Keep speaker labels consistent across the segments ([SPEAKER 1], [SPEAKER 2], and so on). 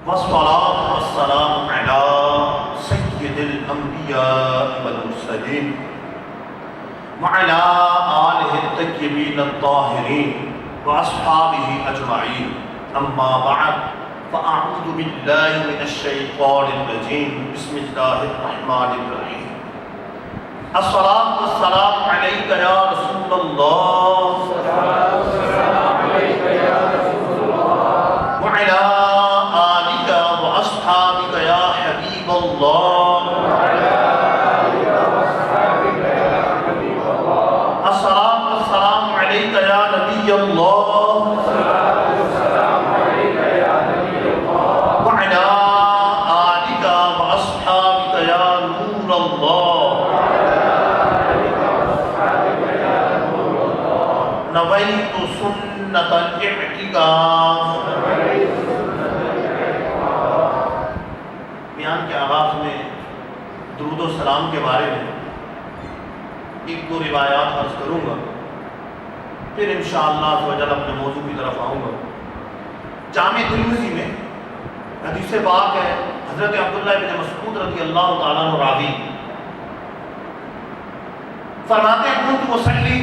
[SPEAKER 1] والصلاة والسلام على سيد الأنبياء والمرسلين وعلى آله الطيبين الطاهرين وأصحابه أجمعين. أما بعد فأعوذ بالله من الشيطان الرجيم. بسم الله الرحمن الرحيم. الصلاة والسلام عليك يا رسول الله وعلى آلك وأصحابك يا حبيب الله. الصلاة والسلام عليك يا نبي الله وعلى آلك وأصحابك يا نور الله. نويت سنة الاعتكاف. بیان کے آغاز میں درود و سلام کے بارے میں ایک دو روایات عرض کروں گا، پھر انشاءاللہ اپنے موضوع کی طرف آؤں گا. جامع ترمذی میں حدیث پاک ہے، حضرت عبداللہ بن مسعود رضی اللہ تعالیٰ عنہ راوی فرماتے ہیں کنت اصلی،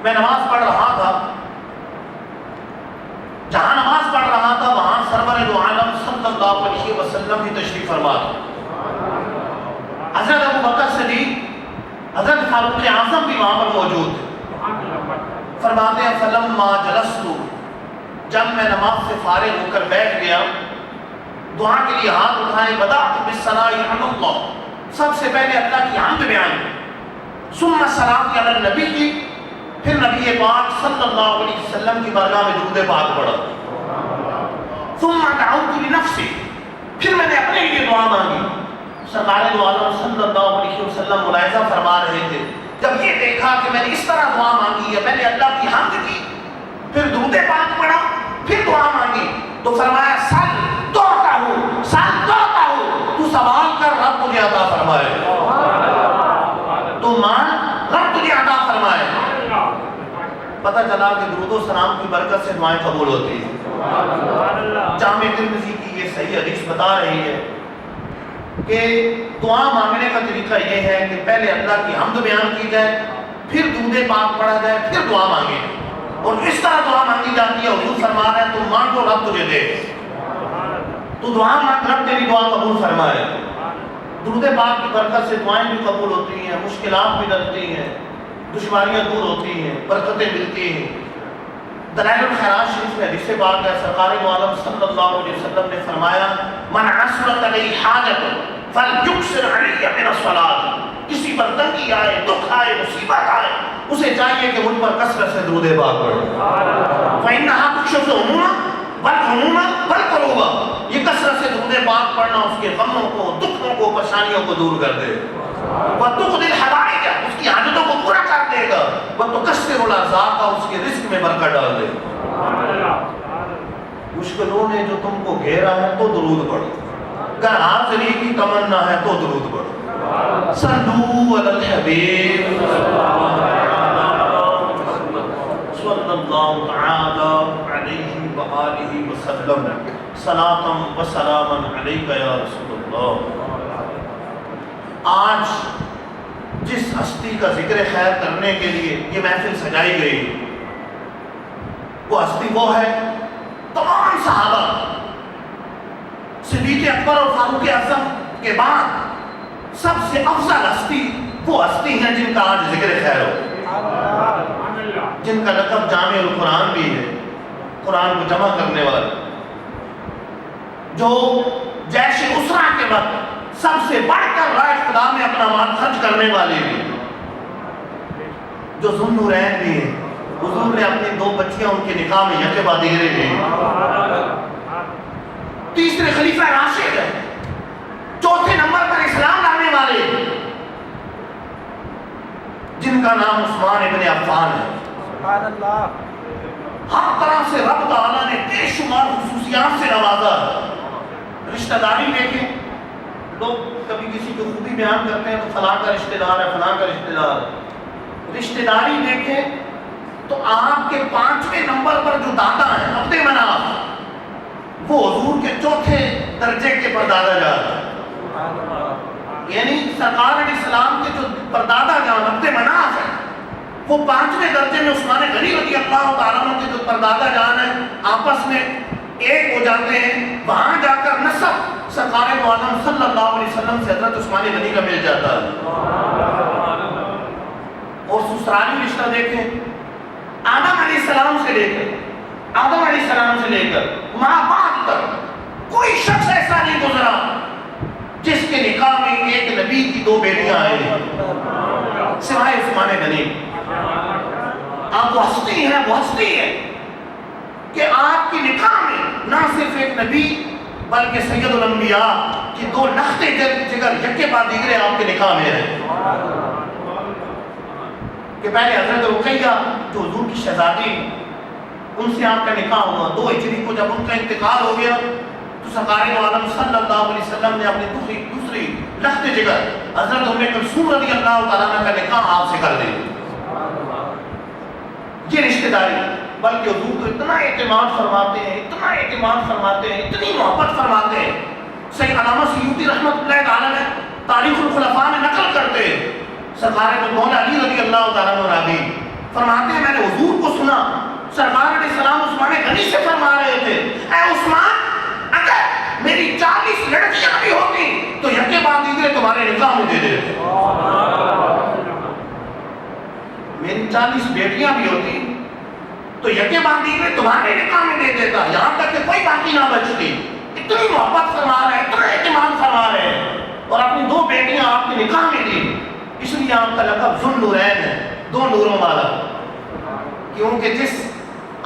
[SPEAKER 1] میں نماز پڑھ رہا تھا، جہاں نماز پڑھ رہا تھا وہاں سرور دو عالم صلی اللہ علیہ وسلم بھی تشریف فرما تھا. حضرت ابو بکر صدیق، حضرت فاروق اعظم بھی وہاں پر موجود تھے. فرماتے ہیں فلما جلست، جب میں نماز سے فارغ ہو کر بیٹھ گیا، دعا کے لیے ہاتھ اٹھائے، بدأت بالثناء علی اللہ، سب سے پہلے اللہ کی حمد بیان کی، ثم الصلاۃ علی النبی، پھر نبی پاک صلی اللہ علیہ وسلم کی بارگاہ میں درود پاک پڑھا، ثم دعوت لنفسی، پھر میں نے اپنے لیے دعا مانگی. سرکار دو عالم صلی اللہ علیہ وسلم ملاحظہ فرما رہے تھے، جب یہ دیکھا کہ میں نے اس طرح دعا مانگی ہے، میں نے اللہ کی حمد کی، پھر درود پاک پڑھا، پھر دعا مانگی، تو فرمایا سل توتا ہوں، سل توتا ہوں، تو سوال کر رب تجھے عطا فرمائے، تو مان رب تجھے عطا فرمائے. پتہ چلا کہ درود و سلام کی برکت سے دعائیں قبول ہوتی ہیں. جامع ترمذی کی یہ صحیح حدیث بتا رہی ہے کہ دعا مانگنے کا طریقہ یہ ہے کہ پہلے اللہ کی حمد بیان کی جائے، پھر درود پاک پڑھا جائے، پھر دعا مانگے، اور اس طرح دعا مانگی جاتی ہے. حضور فرما رہے ہیں تم مانگو رب تجھے دے، تو دعا مانگ رب تیری دعا قبول فرمائے. درود پاک کی برکت سے دعائیں بھی قبول ہوتی ہیں، مشکلات بھی ڈلتی ہیں، دشواریاں دور ہوتی ہیں، برکتیں ملتی ہیں. دلائل الخیرات شریف میں حدیث پاک ہے، سرکار دو عالم صلی اللہ علیہ وسلم نے فرمایا من عسرت علیہ حاجت فلیکثر علیہ من الصلاۃ، کسی پر تنگی آئے، دکھ آئے، مصیبت آئے، اسے چاہیے کہ مجھ پر کثرت سے درود پاک پڑھے. فإنها تکشف الہموم والغموم والکروب، یہ کثرت سے درود پاک پڑھنا اس کے غموں کو، دکھوں کو، پریشانیوں کو دور کر دے. وَتُقْضِي الْحَوَائِجَ، اس کی حاجتوں کو پورا کر دے گا. وَتُكَسِّرُ الْأَرْزَاقَ، اس کے رزق میں برکت ڈال دے گا. مشکلوں نے جو تم کو گھیرا ہے تو درود پڑھو، اگر حاضری کی تمنا ہے تو درود پڑھو. صلو علی الحبیب صلی اللہ تعالی علیہ وآلہ وسلم. صلاۃ و سلام علیک یا رسول اللہ. آج جس ہستی کا ذکر خیر کرنے کے لیے یہ محفل سجائی گئی، وہ ہستی وہ ہے تمام صحابہ، صدیق اکبر اور فاروق اعظم کے بعد سب سے افضل ہستی وہ ہستی ہیں جن کا آج ذکر خیر ہو، جن کا لقب جامع القرآن بھی ہے، قرآن کو جمع کرنے والے، جو جیش اسرا کے وقت سب سے بڑھ کر راہ خدا میں اپنا مال خرچ کرنے والے بھی، جو ذو النورین بھی ہیں. حضور نے اپنی دو بچیاں ان کے نکاح میں یکے بعد دیگرے دی. تیسرے خلیفہ راشد ہیں، چوتھے نمبر پر اسلام لانے والے، جن کا نام عثمان ابن عفان ہے. ہر طرح سے رب تعالیٰ نے بے شمار خصوصیات سے نوازا. رشتہ داری دیکھیں، لوگ کبھی کسی کو خوبی بیان کرتے ہیں تو فلاں کا رشتہ دار ہے، فلاں کا رشتہ دار ہے. رشتہ داری دیکھیں تو آپ کے 5ویں نمبر پر جو دادا ہیں عبد مناف، وہ حضور کے چوتھے درجے کے پردادا جان، یعنی سرکار علیہ السلام کے جو پردادا جان عبد مناف ہیں، وہ 5ویں درجے میں عثمان غنی رضی اللہ تعالیٰ عنہ کے جو پردادا جان ہیں آپس میں ایک ہو جاتے ہیں. وہاں جا کر نسب سرکار دو عالم صلی اللہ علیہ وسلم سے حضرت عثمان غنی کا مل جاتا ہے. اور سسرالی رشتہ دیکھیں، آدم علیہ السلام سے لے کر ماں باپ تک کوئی شخص ایسا نہیں گزرا جس کے نکاح میں ایک نبی کی 2 بیٹیاں آئیں سوائے عثمان غنی. آپ وہ ہستی ہے کہ آپ کی نکاح میں نہ صرف ایک نبی بلکہ سید الانبیاء کی 2 لخت جگر یکے بعد دیگرے آپ کے نکاح میں ہیں. کہ پہلے حضرت رقیہ جو حضور کی شہزادی، ان سے آپ کا نکاح ہوا 2 ہجری کو. جب ان کا انتقال ہو گیا تو سرکار دو عالم صلی اللہ علیہ وسلم نے اپنی دوسری لخت جگر حضرت ام کلثوم رضی اللہ تعالیٰ عنہ کا نکاح آپ سے کر دی. یہ رشتہ داری، بلکہ حضور تو اتنا اعتماد فرماتے ہیں، اتنی محبت فرماتے ہیں. سید علامہ سیوطی رحمۃ اللہ تعالیٰ نے تاریخ الخلفاء میں نقل کرتے ہیں، سرکار مولا علی رضی اللہ تعالیٰ عنہ راوی فرماتے ہیں میں نے حضور کو سنا سرکار علیہ السلام عثمان غنی سے فرما رہے تھے، اے عثمان، اگر میری 40 لڑکیاں بھی ہوتی تو یکے بعد دیگرے تمہارے نکاح میں دے دیتے. میری 40 بیٹیاں بھی ہوتی تو یکے بعد دیگرے تمہارے نکاح میں دے دیتا، یہاں تک کہ کوئی باقی نہ بچتی. اتنی محبت فرما رہے ہیں، اتنا اعتماد فرما رہے ہیں، اور اپنی 2 بیٹیاں آپ کے نکاح میں دی. اس لیے آپ کا لقب ذو النورین ہے، 2 نوروں والا، کیونکہ جس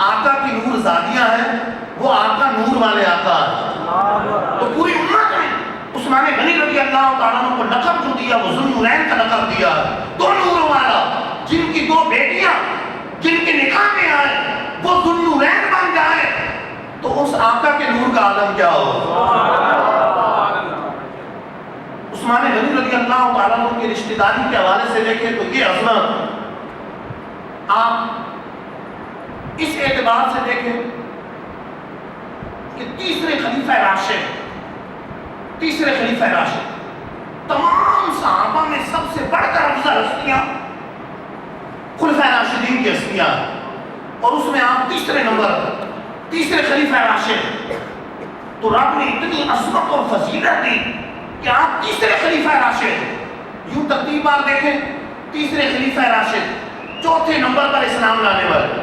[SPEAKER 1] آقا کی نور زادیاں ہیں وہ آقا نور والے آقا ہیں. تو پوری امت میں عثمان غنی رضی اللہ تعالیٰ عنہ کو لقب جو دیا وہ ذو النورین کا لقب دیا ہے، 2 نوروں والا. جن کی 2 بیٹیاں جن کے نکاح میں آئے وہ ذو النورین بن جائے تو اس آقا کے نور کا عالم کیا ہو. عثمان غنی رضی اللہ تعالیٰ عنہ کی رشتہ داری کے حوالے سے دیکھیں تو یہ عظمت آپ اس اعتبار سے دیکھیں کہ تیسرے خلیفہ راشد تمام صحابہ میں سب سے بڑھ کر افضل ہستیاں خلفۂ راشدین کی ہستیاں، اور اس میں آپ تیسرے خلیفہ راشد. تو رب نے اتنی عظمت اور فضیلت دی کہ آپ تیسرے خلیفہ راشد. یوں ترتیب بار دیکھیں، تیسرے خلیفہ راشد، چوتھے نمبر پر اسلام لانے والے.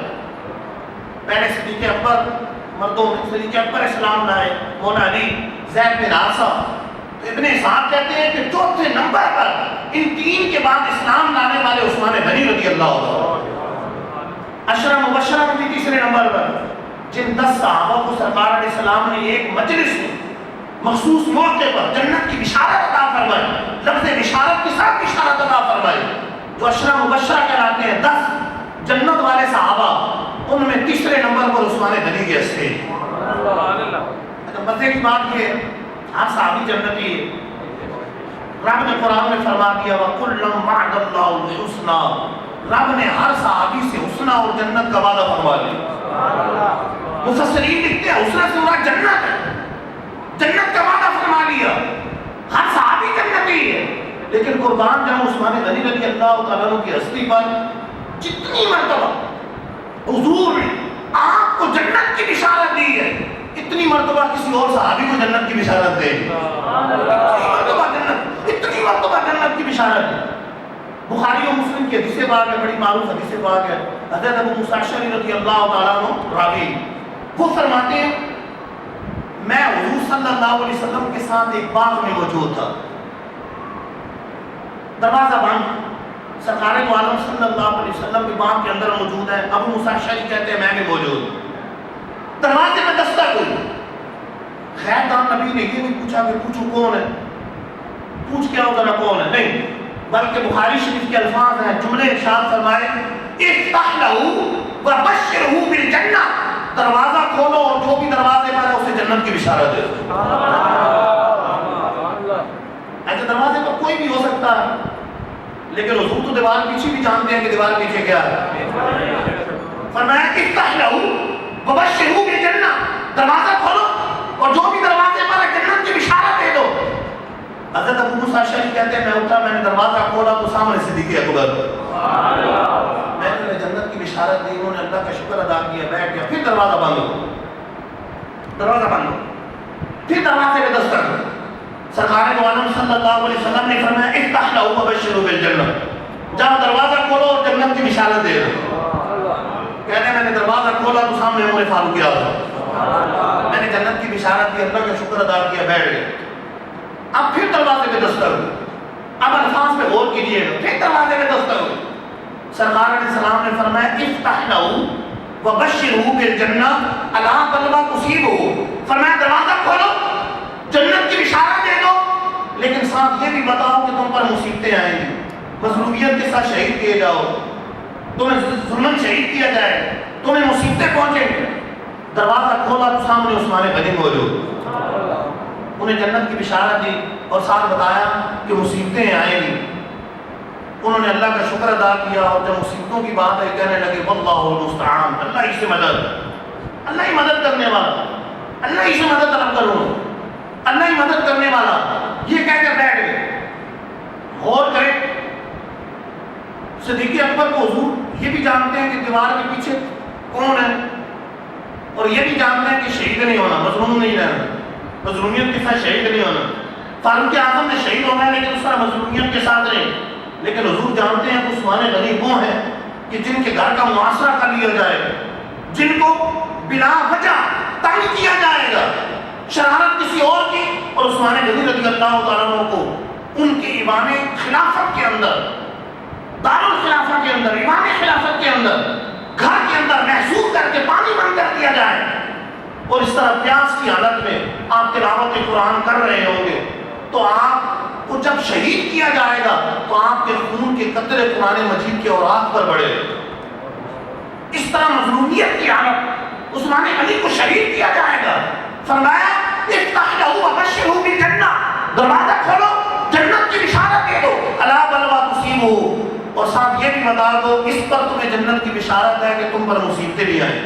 [SPEAKER 1] پہلے صدیق اکبر، مردوں میں صدیق اکبر اسلام لائے، مولا علی، زید بن حارثہ. تو ابن اسحاق کہتے ہیں کہ چوتھے نمبر پر ان 3 کے بعد اسلام لانے والے عثمان غنی رضی اللہ عنہ. عشرہ مبشرہ میں بھی تیسرے نمبر پر، جن 10 صحابہ کو سرکار علیہ السلام نے ایک مجلس میں مخصوص موقع پر جنت کی بشارت عطا فرمائی، لفظ بشارت کے ساتھ بشارت عطا فرمائی، جو عشرہ مبشرہ کہلاتے ہیں 10 جنت والے صحابہ. ان میں تیسرے نمبر پر عثمان غنی کے ہستے. مزے کی بات یہ ہر صحابی جنتی ہے. رب نے قرآن میں فرما دیا وَكُلًّا وَعَدَ اللَّهُ الْحُسْنَى، رب نے ہر صحابی سے حسنہ اور جنت کا وعدہ فرما لیا. مفسرین لکھتے ہیں حسنہ سے مراد جنت ہے، جنت کا وعدہ فرما لیا. ہر صحابی جنتی ہے، لیکن قربان جاؤں عثمان غنی رضی اللہ تعالیٰ عنہ کی ہستی پر جتنی مرتبہ حضور نے آپ کو جنت کی بشارت دی ہے اتنی مرتبہ کسی اور صحابی کو جنت کی بشارت دے. اتنی مرتبہ جنت کی بشارت ہے. بخاری و مسلم کی حدیث پاک ہے، بڑی معروف حدیث پاک ہے. حضرت ابو موسیٰ اشعری رضی اللہ تعالیٰ عنہ راوی، وہ فرماتے ہیں میں حضور صلی اللہ علیہ وسلم کے ساتھ ایک باغ میں موجود تھا، دروازہ بند، سرکار دو عالم صلی اللہ علیہ وسلم کے باغ کے اندر موجود ہے. ابو موسیٰ اشعری کہتے ہیں میں بھی موجود. دروازے میں دستک ہوئی. خیر دان نبی نے یہ نہیں پوچھا کہ پوچھو کون ہے، پوچھ کیا ہو ذرا کون ہے، نہیں، بلکہ بخاری شریف کے الفاظ ہیں، جملے ارشاد فرمائے افتح لہ وبشرہ بالجنہ، دروازہ کھولو اور جو بھی دروازے پر ہے اسے جنت کی بشارت دے. ایسے دروازے پر کوئی بھی ہو سکتا ہے، لیکن حضور تو دیوار پیچھے بھی جانتے ہیں کہ دیوار پیچھے کیا ہے. فرمایا افتح لہ وبشرہ بالجنہ، دروازہ کھولو اور جو بھی دروازہ حضرت ابو موسیٰ اشعری کہتے ہیں میں اٹھا، میں نے دروازہ کھولا تو سامنے صدیق اکبر، میں نے جنت کی بشارت دی، انہوں نے اللہ کا شکر ادا کیا، بیٹھ گیا، پھر دروازہ بند ہو، پھر دروازے میں دستک، سرکار دو عالم صلی اللہ علیہ وسلم نے فرمایا افتح لہ وبشرہ بالجنہ، جاؤ دروازہ کھولو اور جنت کی بشارت دے دو۔ کہتے ہیں میں نے دروازہ کھولا تو سامنے عمر فاروق اعظم، میں نے جنت کی بشارت دی، اللہ کا شکر ادا کیا، بیٹھ گئے۔ اب پھر دروازے پہ دستک، اب الفاظ پہ غور کیجیے گا، پھر دروازے پہ دستک، سرکار علیہ السلام نے فرمایا افتح لہ وبشرہ بالجنہ الا بلوى تصیبہ، فرمایا دروازہ کھولو جنت کی بشارت دے دو، لیکن ساتھ یہ بھی بتاؤ کہ تم پر مصیبتیں آئیں گی، مظلومیت کے ساتھ شہید کیے جاؤ، تمہیں ظلم شہید کیا جائے، تمہیں مصیبتیں پہنچیں گے۔ دروازہ کھولا تو سامنے عثمان غنی موجود، انہیں جنت کی بشارت دی اور ساتھ بتایا کہ مصیبتیں آئیں گی۔ انہوں نے اللہ کا شکر ادا کیا اور جب مصیبتوں کی بات ہے کہنے لگے واللہ المستعان، اللہ ہی سے مدد، اللہ ہی مدد کرنے والا، اللہ ہی سے مدد طلب کروں، اللہ ہی مدد کرنے والا، یہ کہہ کر بیٹھ گئے۔ غور کریں، صدیق اکبر کو حضور یہ بھی جانتے ہیں کہ دیوار کے پیچھے کون ہے، اور یہ بھی جانتے ہیں کہ شہید نہیں ہونا، مظلوم نہیں رہنا، مظلومیت کے ساتھ شہید نہیں ہونا۔ فاروق اعظم نے شہید ہونا ہے لیکن اس طرح مظلومیت کے ساتھ نہیں، لیکن حضور جانتے ہیں کہ عثمان غنی وہ ہیں کہ جن کے گھر کا محاصرہ کر لیا جائے، جن کو بلا وجہ تنگ کیا جائے گا، شرارت کسی اور کی، اور عثمان غنی رضی اللہ تعالیٰ عنہ کو ان کے ایوان خلافت کے اندر، دارالخلافہ کے اندر، ایوان خلافت کے اندر، گھر کے اندر محسوس کر کے پانی بند کر دیا جائے، اور اس طرح پیاس کی حالت میں آپ تلاوت قرآن کر رہے ہوں گے تو آپ کو جب شہید کیا جائے گا تو آپ کے خون کے قطرے قرآن مجید کے اوراق پر بڑھے۔ اس طرح مظلومیت کی حالت عثمان غنی کو شہید کیا جائے گا۔ فرمایا افتح لہ وبشرہ بالجنہ، دروازہ کھولو جنت کی بشارت دے دو، الا بلوى تصیبہ، اور ساتھ یہ بھی بتا دو اس پر تمہیں جنت کی بشارت ہے کہ تم پر مصیبتیں بھی آئیں،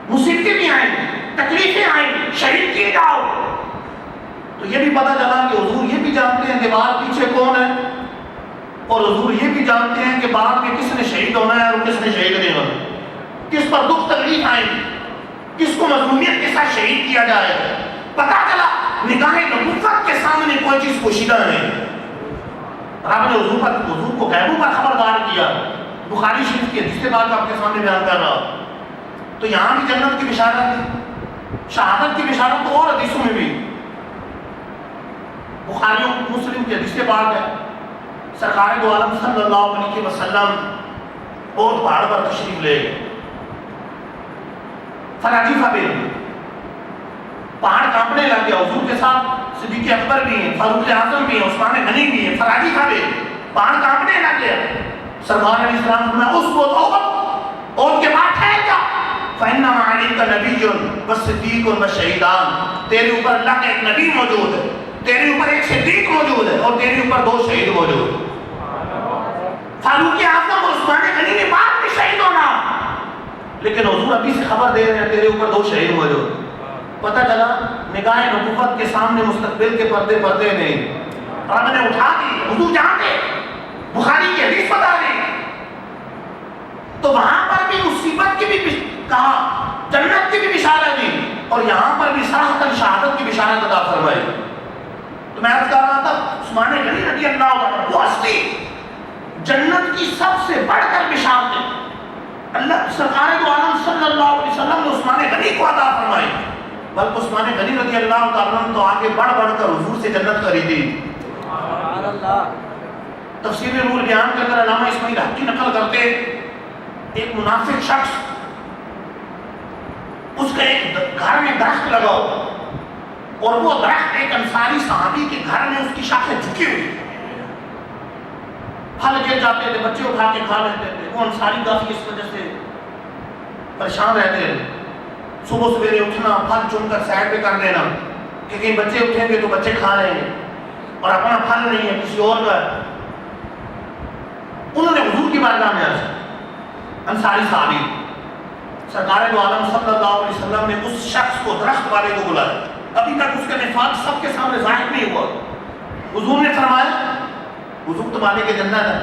[SPEAKER 1] مصیبتیں بھی آئیں، تکلیفیں آئیں، شہید کیے جاؤ۔ تو یہ بھی پتہ چلا کہ حضور یہ بھی جانتے ہیں دیوار پیچھے کون ہے، اور حضور یہ بھی جانتے ہیں کہ بعد میں کس نے شہید ہونا ہے اور کس نے شہید نہیں ہونا، کس پر دکھ تکلیف آئیں، کس کو مظلومیت کے ساتھ شہید کیا جائے۔ پتہ چلا نگاہ نبوت کے سامنے کوئی چیز پوشیدہ نہیں، رب نے حضور کو غیبوں پر خبردار کیا۔ بخاری شریف کی حدیث بات آپ کے سامنے بیان کر رہا ہوں، تو یہاں بھی جنت کی بشارت دی، شہادت کی بشارت تو اور حدیثوں میں بھی، بخاری مسلم کی حدیث بات ہے، سرکار دو عالم صلی اللہ علیہ وسلم بہت پہاڑ پر تشریف لے گئے، فراجیفہ بھی پہاڑ کانپنے لگ گیا، حضور کے ساتھ صدیق اکبر بھی ہیں، فاروق اعظم بھی ہیں، عثمان غنی بھی ہیں، فراجیفہ بھی پہاڑ کانپنے لگ گیا۔ سرکار علیہ السلام نے اس کو اور کے بعد ٹھہر جا، فَإِنَّمَا عَلَيْكَ نَبِيٌّ وَصِدِّيقٌ وَشَهِيدَانِ، تیرے اوپر اللہ کا ایک نبی موجود ہے، تیرے اوپر ایک صدیق موجود ہے، اور تیرے اوپر 2 شہید موجود ہیں۔ فاروق اعظم اور عثمان غنی نے بعد میں شہید ہونا، لیکن حضور ابھی سے خبر دے رہے ہیں تیرے اوپر 2 شہید موجود۔ پتہ چلا نگاہ نبوت کے سامنے مستقبل کے پردے نہیں، رب نے اٹھا دی، حضور جانتے، بخاری کی حدیث بتا رہے، تو وہاں پر بھی مصیبت کی بھی کہا، جنت کی بھی بشارت دی، اور یہاں پر بھی صراحتاً شہادت کی بشارت عطا فرمائی۔ تو میں عرض کر رہا تھا عثمان غنی رضی اللہ عنہ وہ ہستی جنت کی سب سے بڑھ کر بشارت ہے، اللہ سرکار دو عالم صلی اللہ علیہ وسلم نے عثمان غنی کو عطا فرمائی، بلکہ عثمان غنی رضی اللہ تعالیٰ عنہ تو آگے بڑھ کر حضور سے جنت خریدی۔ تفسیر روح البیان کے اندر علامہ اسماعیل حقی نقل کرتے، ایک منافق شخص، اس کا ایک گھر میں درخت لگا ہوا، اور وہ درخت ایک انصاری صحابی کے گھر میں اس کی شاخیں جھکی ہوئی، پھل گر جاتے تھے، بچے اٹھا کے کھا لیتے تھے، وہ انصاری کافی اس وجہ سے پریشان رہتے ہیں، صبح سویرے اٹھنا، پھل چن کر سائڈ پہ کر دینا کہ کہیں بچے اٹھیں گے تو بچے کھا رہے ہیں، اور اپنا پھل نہیں ہے کسی اور کا ہے۔ انہوں نے حضور کی بارگاہ میں عرض، انصاری صحابی، سرکار دو عالم صلی اللہ علیہ وسلم نے اس شخص کو، درخت والے کو بلایا، ابھی تک اس کا نفاق سب کے سامنے ظاہر نہیں ہوا. حضور نے فرمایا حضور تمہارے کے جنت ہے.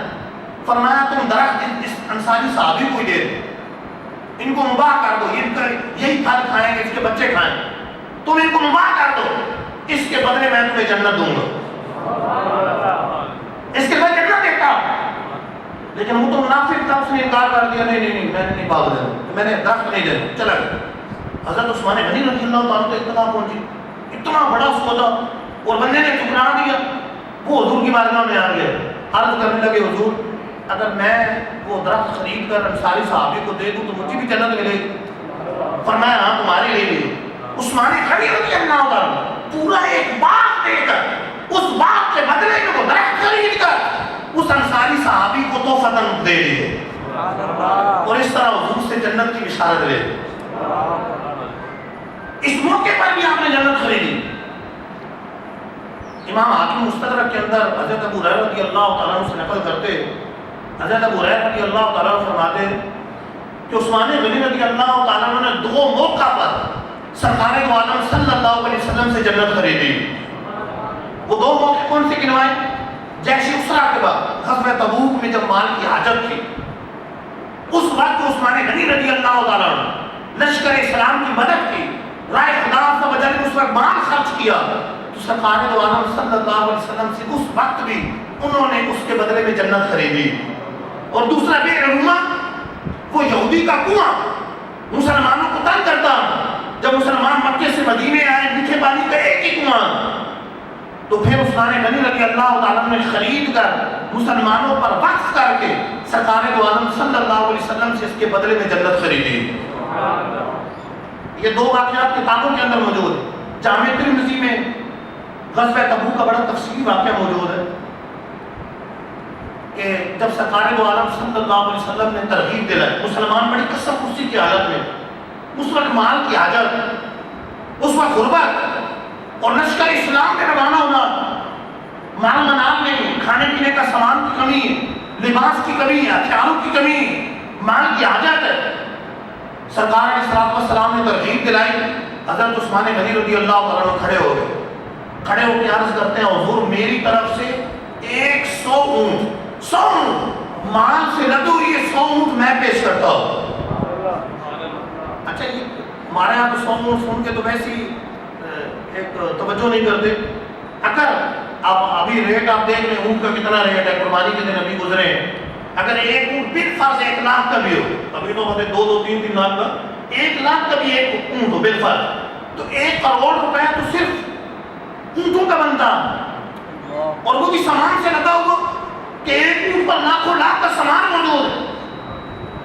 [SPEAKER 1] فرمایا تم درخت اس انصاری صحابی کو ہی دے دو, ان کو مباح کر دو, یہی پھل کھائیں گے, اس کے بچے کھائیں, تم ان کو مباح کر دو, اس کے بدلے میں تمہیں جنت دوں گا, اس کے بدلے جنت دیتا ہوں. لیکن وہ تو منافق تھا, اس نے انکار کر دیا, نہیں میں نہیں باغ دینا, میں نے درخت نہیں دینا, چلا گیا. حضرت عثمان غنی رضی اللہ تعالیٰ تو اطلاع پہنچی, اتنا بڑا سودا, اور بندے نے ٹکرا دیا. وہ حضور کی بارگاہ میں آ گیا, عرض کرنے لگے حضور اگر میں وہ درخت خرید کر انصاری صحابی کو دے دوں تو مجھے بھی جنت ملے گی. فرمایا ہاں تمہارے لیے. عثمان غنی رضی اللہ تعالیٰ پورا ایک باغ دے کر, اس باغ کے بدلے میں وہ درخت خرید کر اس انصاری صحابی کو تحفۃً دے دیے, اور اس طرح حضور سے جنت کی بشارت لے. اس موقع پر بھی آپ نے جنت خریدی. امام حاکم مستدرک کے اندر حضرت ابو ہریرہ رضی اللہ تعالیٰ عنہ سے نقل کرتے, حضرت ابو ہریرہ رضی اللہ تعالیٰ عنہ فرماتے کہ عثمان غنی رضی اللہ تعالیٰ عنہ نے 2 موقع پر سرکار دو عالم صلی اللہ علیہ وسلم سے جنت خریدی. وہ 2 موقع کون سے گنوائے؟ جیش اسرا کے بعد غزوہ تبوک میں جب مال کی حاجت تھی, اس وقت عثمان غنی رضی اللہ تعالیٰ عنہ لشکر اسلام کی مدد کی, رائے خدا عز و جل نے اس وقت مال خرچ کیا, تو سرکار دو عالم صلی اللہ علیہ وسلم سے اس وقت بھی انہوں نے اس کے بدلے میں جنت خریدی. اور دوسرا بئر رومہ, وہ یہودی کا کنواں مسلمانوں کو تنگ کرتا, جب مسلمان مکے سے مدینے آئے میٹھے پانی کا ایک ہی کنواں, تو پھر عثمان غنی رضی اللہ تعالیٰ نے خرید کر مسلمانوں پر وقف کر کے سرکار دو عالم صلی اللہ علیہ وسلم سے اس کے بدلے میں جنت خریدی. یہ 2 واقعات کتابوں کے اندر موجود ہیں. جامع ترمذی میں غزوہ تبوک کا بڑا تفصیلی واقعہ موجود ہے کہ جب سرکار دو عالم صلی اللہ علیہ وسلم نے ترغیب دلائی, مسلمان بڑی کسر خسی کی حالت میں, اس وقت مال کی حاجت, اس وقت غربت اور لشکر اسلام میں روانہ ہونا, مال منال نہیں, کھانے پینے کا سامان کی کمی, لباس کی کمی, ہتھیاروں کی کمی, مال کی حاجت ہے. سرکار علیہ السلام نے ترغیب دلائی. حضرت عثمان غنی رضی اللہ تعالیٰ عنہ کھڑے ہو گئے, کھڑے ہو کے عرض کرتے ہیں حضور میری طرف سے 100 اونٹ مال سے لدے ہوئے 100 اونٹ میں پیش کرتا ہوں. اچھا یہ ہمارے یہاں تو 100 اونٹ سن کے تو ویسی ایک توجہ نہیں کرتے. اگر آپ ابھی ریٹ آپ دیکھ لیں اونٹ کا کتنا ریٹ ہے, قربانی کے دن ابھی گزرے ہیں, اگر ایک اونٹ بالفرض 1 لاکھ کا بھی ہو, ابھی تو بہت 2-3 لاکھ کا, 1 لاکھ کا بھی ایک اونٹ ہو بالفرض, تو 1 کروڑ روپے تو صرف اونٹوں کا بنتا, اور وہ بھی سامان سے لگا ہوا کہ ایک اونٹ پر لاکھوں لاکھ کا سامان موجود ہے.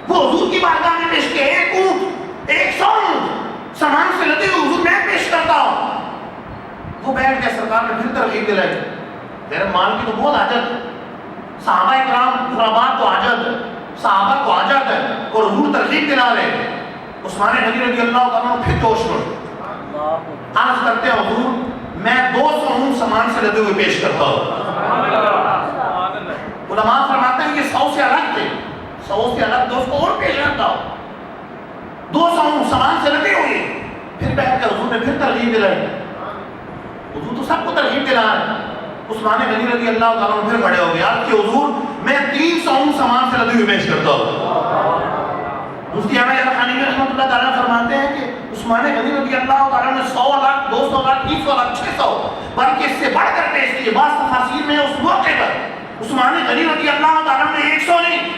[SPEAKER 1] وہ حضور کی بارگاہ میں پیش کیا, ایک اونٹ 100 اونٹ سامان سے لدے ہوئے حضور میں پیش کرتا ہوں. وہ بیٹھ کے سرکار نے پھر ترغیب دلائی, تیرے مال کی تو بہت حاجت ہے, صحابہ اکرام غرباء کو حاجت ہے, صحابہ کو حاجت ہے, اور حضور ترغیب دلا رہے. عثمان غنی رضی اللہ تعالیٰ پھر جوش میں عرض کرتے ہیں حضور میں 200 اونٹ سامان سے لدے ہوئے پیش کرتا ہوں. علماء فرماتے ہیں یہ 100 سے الگ تھے, 100 سے الگ 200 اور پیش کرتا ہوں, 200 اونٹ سامان سے لدے ہوئے. پھر بیٹھ کر حضور نے پھر ترغیب دلائی. حضور تو سب کو ترغیب دلا رہے ہیں. عثمان غنی رضی اللہ تعالیٰ عنہ پھر کھڑے ہو گئے, آپ کے حضور میں 300 اونٹ سامان سے لدے ہوئے پیش کرتا ہوں. مفتی احمد الخانی رحمۃ اللہ تعالیٰ فرماتے ہیں کہ عثمان غنی رضی اللہ تعالیٰ نے 100 لاکھ 200 لاکھ 300 لاکھ 600 بلکہ اس سے بڑھ کر پیش کیے. بعض تفاسیر میں اس موقع پر عثمان غنی رضی اللہ تعالیٰ نے 100 نہیں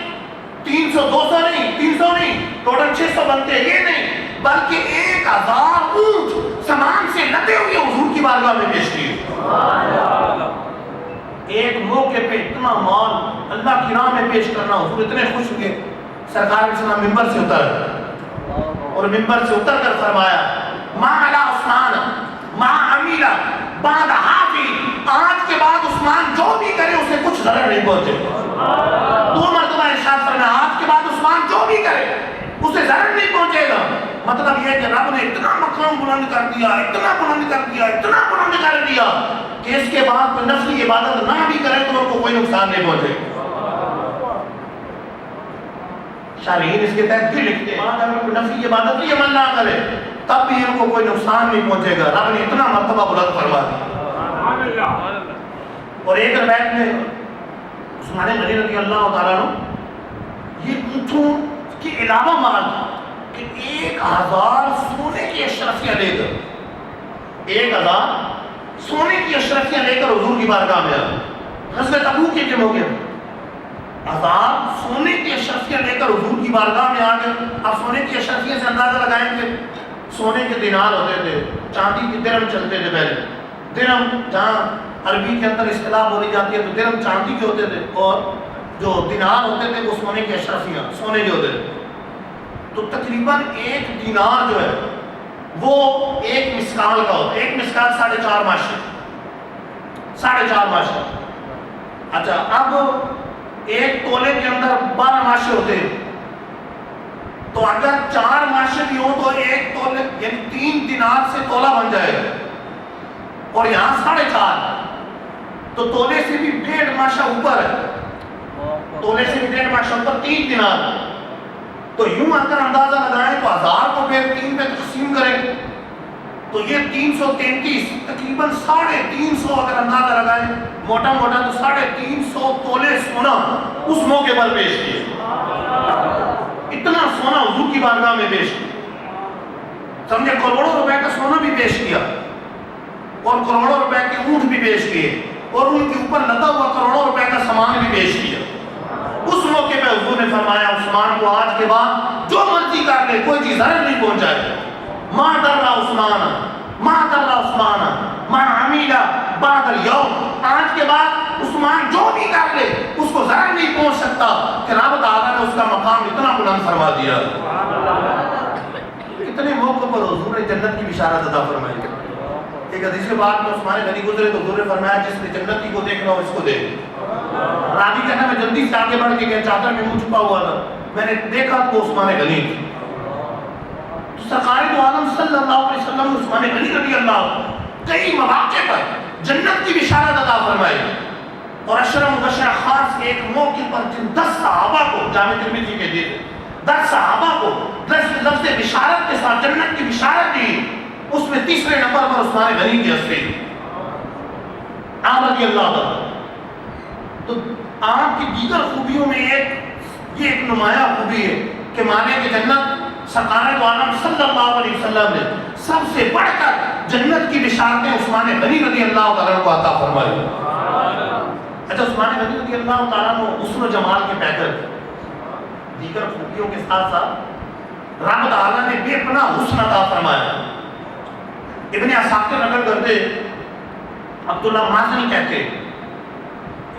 [SPEAKER 1] 300 200 نہیں 300 نہیں ٹوٹل 600 بنتے, یہ نہیں بلکہ 1000 اونٹ سامان سے لدے ہوئے حضور کی بارگاہ میں پیش کیے. ایک موقع پہ اتنا مال اللہ کی راہ میں پیش کرنا, حضور اتنے خوش ہوئے. سرکار علیہ السلام ممبر سے اتر اور ممبر سے اتر کر فرمایا ما علی عثمان ما عمیل بعد حافی, آج کے بعد عثمان جو بھی کرے اسے کچھ ضرر نہیں پہنچے. 2 مرتبہ ارشاد فرمایا آج کے بعد عثمان جو بھی کرے اسے ضرر نہیں پہنچے گا. مطلب یہ کہ رب نے اتنا مقام بلند کر دیا, اتنا بلند کر دیا, اتنا بلند کر دیا کہ اس کے بعد کوئی نفلی عبادت نہ بھی کرے تو ان کو کوئی نقصان نہیں پہنچے. شارحین اس کے تحت بھی لکھتے ہیں اگر کوئی نفلی عبادت بھی عمل نہ کرے تب بھی ان کو کوئی نقصان نہیں پہنچے گا. رب نے اتنا مرتبہ بلند فرما دیا. اور ایک روایت میں عثمان غنی رضی اللہ تعالیٰ عنہ یہ اونٹوں کے علاوہ مال کہ 1000 سونے کی اشرفیاں لے کر 1000 سونے کی اشرفیاں لے کر حضور کی بارگاہ میں آئے. غزوہ تبوک کے دن ہو گیا 1000 سونے کی اشرفیاں لے کر حضور کی بارگاہ میں آ گئے. اب سونے کی اشرفیاں سے اندازہ لگائیں گے. سونے کے دینار ہوتے تھے, چاندی کے درہم چلتے تھے پہلے. درہم جہاں عربی کے اندر اصطلاح بولی جاتی ہے تو درہم چاندی کے ہوتے تھے اور جو دینار ہوتے تھے وہ سونے کی اشرفیاں سونے کے ہوتے تھے. تو تقریباً ایک دینار جو ہے وہ ایک مسکال کا ہوتا ہے. ایک مسکال 4.5 ماشے 4.5 ماشے. اچھا اب ایک تولے کے اندر 12 ماشے ہوتے ہیں تو اگر 4 ماشے بھی ہوں تو ایک تولے یعنی 3 دینار سے تولہ بن جائے گا. اور یہاں 4.5 تو تولے سے بھی 1.5 ماشا اوپر ہے. تولے سے بھی 1.5 ماشا اوپر 3 دینار. تو یوں اگر اندازہ لگائیں تو 1000 کو پھر 3 پہ تقسیم کریں تو یہ 333 تقریباً 350 اگر اندازہ لگائیں موٹا موٹا تو 350 تولے سونا اس موقع پر پیش کیا. اتنا سونا حضور کی بارگاہ میں پیش کیا. سمجھے کروڑوں روپے کا سونا بھی پیش کیا اور کروڑوں روپے کے اونٹ بھی پیش کیے اور ان کے اوپر لدا ہوا کروڑوں روپے کا سامان بھی پیش کیا. اس موقع پہ حضور نے فرمایا عثمان کو آج کے بعد جو مرضی کر لے کوئی چیز ضرر نہیں پہنچائے. ما در عثمان ما در عثمان ما عمیلہ بعد اليوم. آج کے بعد عثمان جو بھی کر لے اس کو ضرر نہیں پہنچ سکتا کہ رب تعالیٰ نے اس کا مقام اتنا بلند فرما دیا. اتنے موقع پر حضور نے جنت کی بشارت عطا فرمائی. ایک حدیث کے بعد میں عثمان غنی گزرے تو حضور نے فرمایا جس نے جنتی کو دیکھنا ہو اس کو دیکھ. راوی کہنا میں جلدی سے آگے بڑھ کے گیا, چادر میں منہ چھپا ہوا تھا, میں نے دیکھا تو عثمان غنی تھی. تو سرکار دو عالم صلی اللہ علیہ وسلم نے عثمان غنی رضی اللہ کئی مواقع پر جنت کی بشارت عطا فرمائی. اور عشرہ مبشرہ خاص ایک موقع پر جن 10 صحابہ کو جامع ترمذی کے دیے 10 صحابہ کو 10 لفظ بشارت کے ساتھ جنت کی بشارت دی, اس میں تیسرے نمبر پر عثمان غنی کی حسین آپ رضی اللہ عنہ. تو آپ کی دیگر خوبیوں میں یہ ایک نمایاں خوبی ہے کہ مانے کہ جنت سرکار دو عالم صلی اللہ علیہ وسلم نے سب سے بڑھ کر جنت کی بشارتیں عثمان غنی رضی اللہ تعالیٰ کو عطا فرمائی. اچھا عثمان غنی رضی اللہ تعالیٰ نے حسن و جمال کے پیکر دیگر خوبیوں کے ساتھ ساتھ رب تعالیٰ نے بے پناہ حسن عطا فرمایا. ابن عساکر نقل کرتے عبداللہ مازنی کہتے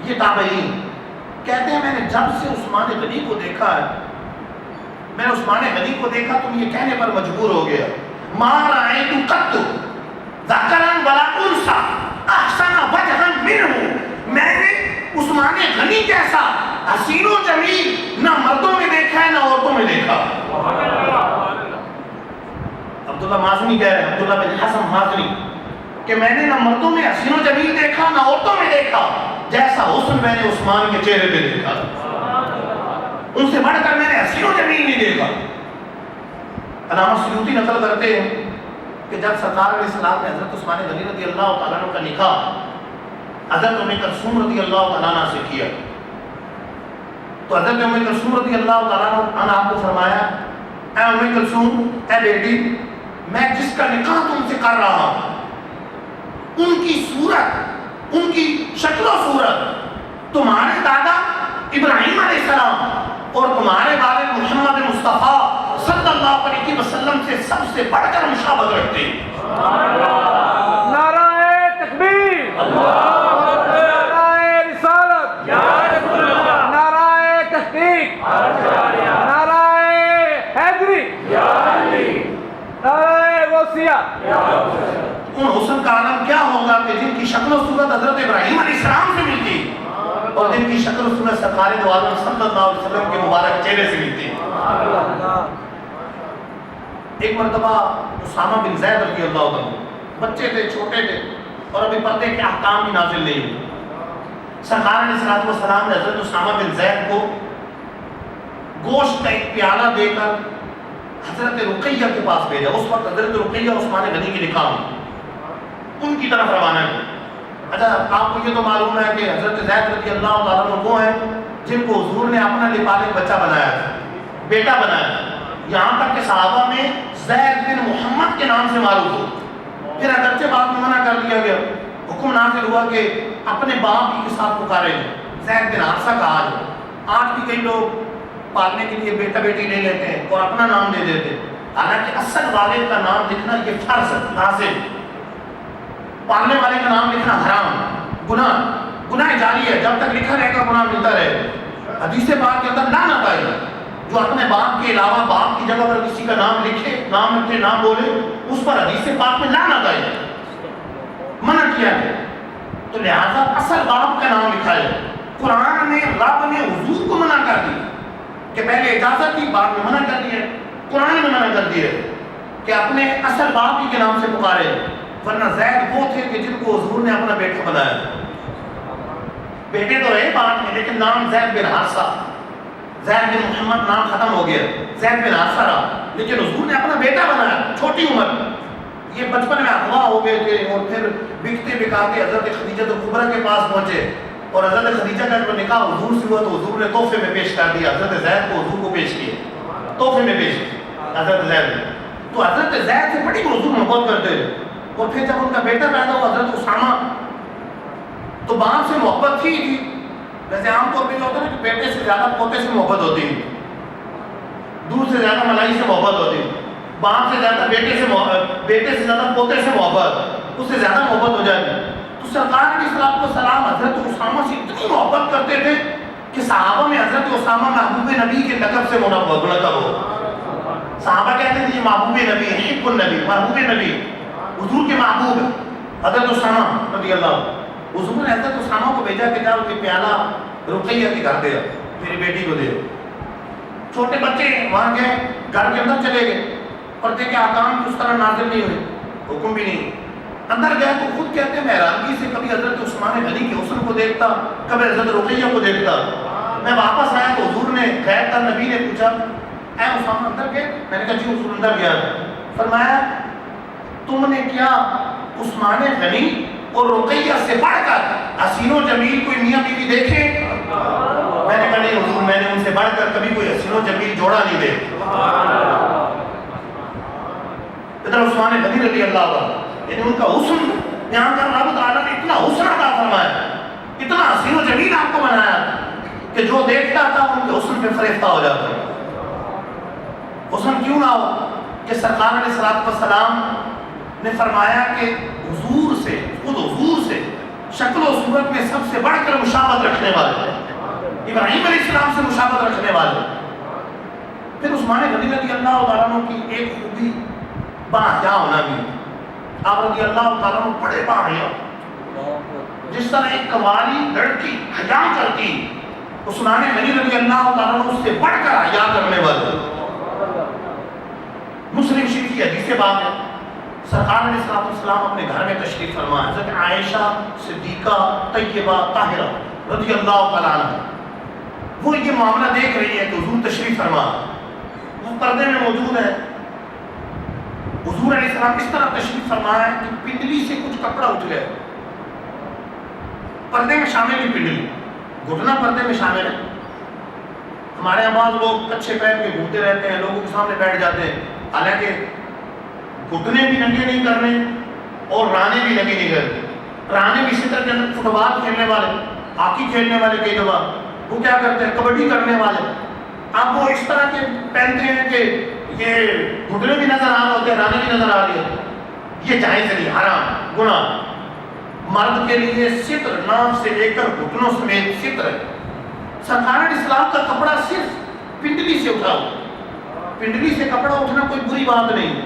[SPEAKER 1] یہ تابعین کہتے ہیں میں نے جب سے عثمان غنی کو دیکھا ہے میں نے عثمان غنی کو دیکھا تم یہ کہنے پر مجبور ہو گیا ما رأیت قط ذکرا ولا انثى احسن وجها منه. میں نے عثمان غنی جیسا حسین و جمیل نہ مردوں میں دیکھا ہے نہ عورتوں میں دیکھا. عبداللہ مازنی کہہ رہے ہیں عبداللہ بن حسن مازنی کہ میں نے نہ مردوں میں حسین و جمیل دیکھا نہ عورتوں میں دیکھا جیسا حسن میں نے عثمان کے چہرے پہ دیکھا. ان سے بڑھ کر میں نے حسین و جمیل نہیں دیکھا. علامہ سیوطی نقل کرتے ہیں کہ جب سرکار علیہ السلام نے حضرت عثمان غنی رضی اللہ تعالیٰ عنہ کا نکاح حضرت ام کلثوم رضی اللہ تعالیٰ عنہ سے کیا تو حضرت ام کلثوم رضی اللہ تعالیٰ عنہ آپ کو فرمایا اے ام کلثوم اے بیٹی میں جس کا نکاح تم سے کر رہا ہوں ان کی صورت ان کی شکل و صورت تمہارے دادا ابراہیم علیہ السلام اور تمہارے والد محمد مصطفیٰ صلی اللہ علیہ وسلم سے سب سے بڑھ کر مشابہت رکھتے ہیں.
[SPEAKER 2] نعرہ تکبیر, نعرہ رسالت, نعرہ تحقیق, نعرہ حیدری, نعرہ غوثیہ.
[SPEAKER 1] ان حسن کا عالم کیا ہوگا کہ جن کی شکل و صورت حضرت ابراہیم علیہ السلام سے ملتی اور جن کی شکل و صورت سرکار دو عالم صلی اللہ علیہ وسلم کے مبارک چہرے سے ملتی. ایک مرتبہ اسامہ بن زید رضی اللہ عنہ بچے تھے, چھوٹے تھے اور ابھی پردے کے احکام بھی نازل نہیں ہوئے. سرکار علیہ السلام نے حضرت اسامہ بن زید کو گوشت کا ایک پیالہ دے کر حضرت رقیہ کے پاس بھیجا. اس وقت حضرت رقیہ عثمان غنی کی نکاح ان کی طرف روانہ ہے. اچھا آپ کو یہ تو معلوم ہے کہ حضرت زید رضی اللہ تعالیٰ عنہ وہ ہیں جن کو حضور نے اپنا لپالک بچہ بنایا تھا, بیٹا بنایا. یہاں تک کہ صحابہ میں زید بن محمد کے نام سے معروف ہو. پھر اگرچہ بعد میں منع کر دیا گیا, حکم نازل ہوا کہ اپنے باپ ہی کے ساتھ پکارے زید بن حارثہ کا. آج بھی کئی لوگ پالنے کے لیے بیٹا بیٹی لے لیتے ہیں اور اپنا نام دے دیتے ہیں, حالانکہ اصل والد کا نام لکھنا یہ فرض لازم. پالنے والے کا نام لکھنا حرام, گناہ جاری ہے. جب تک لکھا رہے گا گناہ ملتا رہے. حدیث پاک کے اندر لعنت آئی جو اپنے باپ کے علاوہ باپ کی جگہ پر کسی کا نام لکھے, نام لکھے نام بولے, اس پر حدیث پاک میں لعنت آئی, منع کیا ہے. تو لہذا اصل باپ کا نام لکھا ہے. قرآن میں رب نے حضور کو منع کر دی کہ پہلے اجازت تھی, بعد میں منع کر دی ہے. قرآن میں منع کر دی ہے کہ اپنے اصل باپ ہی کے نام سے پکارے, ورنہ زید وہ تھے کہ جن کو حضور نے اپنا بیٹا بنایا. بیٹے تو رہے بعد میں, لیکن نام زید بن حارثہ, زید بن محمد نام ختم ہو گیا, زید بن حارثہ رہا. لیکن حضور نے اپنا بیٹا بنایا چھوٹی عمر. یہ بچپن میں اغوا ہو گئے تھے اور پھر بکتے بکاتے حضرت خدیجہ کبریٰ کے پاس پہنچے, اور حضرت خدیجہ کا جب نکاح حضور سے ہوا تو حضور نے تحفے میں پیش کر دیا. حضرت زید کو حضور کو پیش کیا, تحفے میں پیش کیا حضرت زید نے. تو حضرت زید سے بڑی حضور محبت کرتے تھے. اور پھر جب ان کا بیٹا پیدا ہوا حضرت اسامہ, تو باپ سے محبت تھی. ویسے عام طور پہ یہ ہوتا ہے نا کہ بیٹے سے زیادہ پوتے سے محبت ہوتی ہے, دودھ سے زیادہ ملائی سے محبت ہوتی ہے. باپ سے زیادہ بیٹے سے زیادہ پوتے سے محبت, اس سے زیادہ محبت ہو جاتی. تو سرکار علیہ الصلوۃ والسلام حضرت اسامہ سے اتنی محبت کرتے تھے کہ صحابہ میں حضرت اسامہ محبوب نبی کے لقب سے منقب ہو. صحابہ کہتے تھے یہ محبوب نبی, حب النبی, محبوب نبی, حضور کے محبوب حضرت اسامہ رضی اللہ. حضور نے حضرت اسامہ کو بھیجا کہ جاؤ کہ پیالہ رقیہ کے گھر دے, میری بیٹی کو دے. چھوٹے بچے وہاں گئے, گھر کے اندر چلے گئے, اور دیکھے احکام کی اس طرح نازل نہیں ہوئے, حکم بھی نہیں. اندر گئے تو خود کہتے ہیں میں حیرانگی سے کبھی حضرت عثمان غنی کے حسن کو دیکھتا, کبھی حضرت رقیہ کو دیکھتا. میں واپس آیا تو حضور نے خیر کر نبی نے پوچھا اے اسامہ اندر گئے؟ میں نے کہا جی حضور اندر گیا. فرمایا تم نے کیا عثمان غنی اور رقیہ سے بڑھ کر حسین و جمیل کوئی میاں بیوی دیکھے؟ میں نے کہا نہیں حضور, میں نے ان سے بڑھ کر کبھی کوئی حسین و جمیل جوڑا نہیں دیکھا. ادھر عثمان غنی رضی اللہ عنہ, یعنی ان کا حسن یہاں پر رب تعالیٰ نے اتنا حسن عطا فرمایا, اتنا حسین و جمیل آپ کو بنایا کہ جو دیکھتا تھا ان کے حسن پہ فریفتہ ہو جاتا. حسن کیوں نہ ہو کہ سرکار علیہ الصلوۃ والسلام نے فرمایا کہ حضور سے, خود حضور سے شکل و صورت میں سب سے بڑھ کر مشابہت رکھنے والے ابراہیم علیہ السلام سے مشابہت رکھنے والے. پھر عثمان غنی رضی اللہ تعالیٰ عنہ کی ایک خوبی باحیا ہونا بھی. آپ رضی اللہ تعالیٰ عنہ بڑے باحیا, جس طرح ایک کنواری لڑکی حیا کرتی, عثمان غنی رضی اللہ تعالیٰ عنہ اس سے بڑھ کر حیا کرنے والے. مسلم شریف کی حدیث بات ہے, سرکار علیہ الصلوۃ والسلام اپنے گھر میں تشریف فرما, حضرت عائشہ صدیقہ طیبہ طاہرہ رضی اللہ تعالیٰ عنہ وہ یہ معاملہ دیکھ رہی ہے کہ حضور تشریف فرما, وہ پردے میں موجود ہے. حضور علیہ السلام اس طرح تشریف فرمایا ہے کہ پنڈلی سے کچھ کپڑا اٹھ گیا, پردے میں شامل ہی پنڈلی, گھٹنا پردے میں شامل ہے. ہمارے یہاں بعض لوگ اچھے پہن کے گھومتے رہتے ہیں, لوگوں کے سامنے بیٹھ جاتے ہیں, حالانکہ گھٹنے بھی ننگے نہیں کرنے اور رانے بھی ننگے نہیں کرنے. رانے بھی اسی طرح کے اندر فٹ بال کھیلنے والے, ہاکی کھیلنے والے کئی دفعہ وہ کیا کرتے ہیں, کبڈی کرنے والے, اب وہ اس طرح کے پہنتے ہیں کہ یہ گھٹنے بھی نظر آ رہے ہوتے ہیں, رانے بھی نظر آ رہی ہوتی. یہ جائز نہیں, حرام, گناہ. مرد کے لیے ستر ناف سے لے کر گھٹنوں سمیت ستر ہے. سرکار اسلام کا کپڑا صرف پنڈلی سے اٹھا ہوا, پنڈلی سے کپڑا اٹھنا کوئی بری بات نہیں,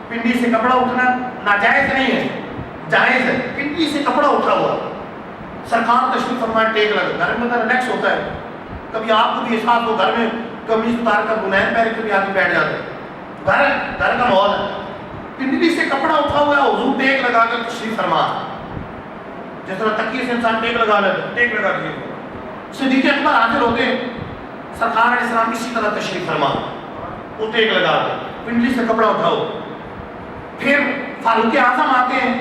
[SPEAKER 1] پنڈلی سے کپڑا اٹھنا ناجائز نہیں ہے, جائز ہے. پنڈلی سے کپڑا اٹھا ہوا, سرکار تشریف فرمائے, ٹیک لگا, گھر میں ریلیکس ہوتا ہے. کبھی آپ کو بھی احساس ہو, گھر میں قمیض اتار کر بنین پہن کے بھی آدمی بیٹھ جاتے ہیں, گھر کا ماحول ہے. پنڈلی سے کپڑا اٹھا ہوا ہے, حضور ٹیک لگا کر تشریف فرما, جس طرح تکیے سے انسان ٹیک لگا لیتا ہے, ٹیک لگا کے صدیق اکبر حاضر ہوتے, سرکار علیہ السلام اسی طرح تشریف فرما. وہ ٹیک لگا دے، پنڈلی سے کپڑا اٹھاؤ. پھر فاروق اعظم آتے ہیں،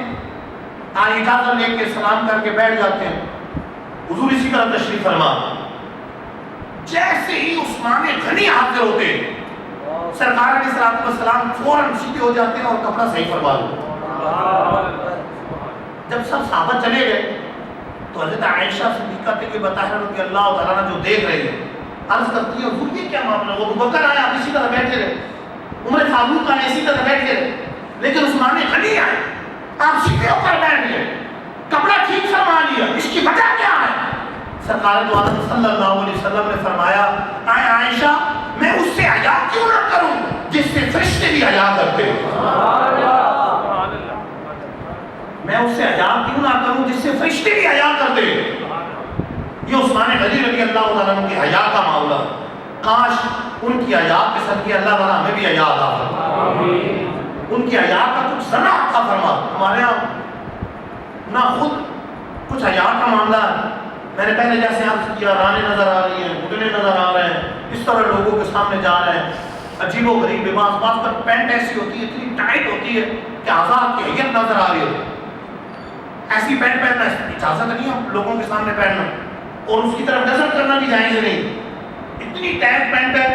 [SPEAKER 1] اجازت لے کے سلام کر کے بیٹھ جاتے ہیں. حضور اسی طرح تشریف فرما. جیسے ہی عثمان غنی حاضر ہوتے سرکار علیہ الصلوۃ والسلام فوراً سیدھے ہو جاتے ہیں اور کپڑا صحیح فرما لو. جب سب صحابہ چلے گئے تو حضرت عائشہ صدیقہ کے بطاہرہ رضی اللہ تعالیٰ عنہ جو دیکھ رہی ہے عرض کرتی ہے حضور یہ کیا معاملہ؟ وہ ابوبکر آیا آپ اسی طرح بیٹھے رہے، عمر فاروق آئے اسی طرح بیٹھے رہے، لیکن عثمان غنی آئے آپ سیدھے ہو کر بیٹھ گئے، کپڑا ٹھیک فرما لیا، اس کی وجہ کیا ہے؟ سرکار دو عالم صلی اللہ علیہ وسلم نے فرمایا اے عائشہ میں اس سے حیا کیوں نہ کروں جس سے فرشتے بھی حیا کرتے ہیں. میں اس سے حیا کیوں نہ کروں جس سے فرشتے بھی حیا کرتے ہیں. یہ عثمان غنی رضی اللہ تعالیٰ عنہ کی حیا کا معاملہ. کاش ان کی حیا کے صدقے اللہ تعالیٰ ہمیں بھی حیا عطا فرما، ان کی حیا کا کچھ ذرا عطا فرما. ہمارے یہاں نہ خود کچھ حیا کا معاملہ ہے. میں نے پہلے جیسے عرض کیا رانے نظر آ رہی ہیں، گھٹنے نظر آ رہے ہیں، اس طرح لوگوں کے سامنے جا رہے ہیں، عجیب و غریب لباس، بعض پر پینٹ ایسی ہوتی ہے اتنی ٹائٹ ہوتی ہے کہ آزاد کی حیت نظر آ رہی ہوتی ہے. ایسی پینٹ پہننا اجازت نہیں ہے لوگوں کے سامنے پہننا، اور اس کی طرف نظر کرنا بھی جائز نہیں. اتنی ٹائٹ پینٹ ہے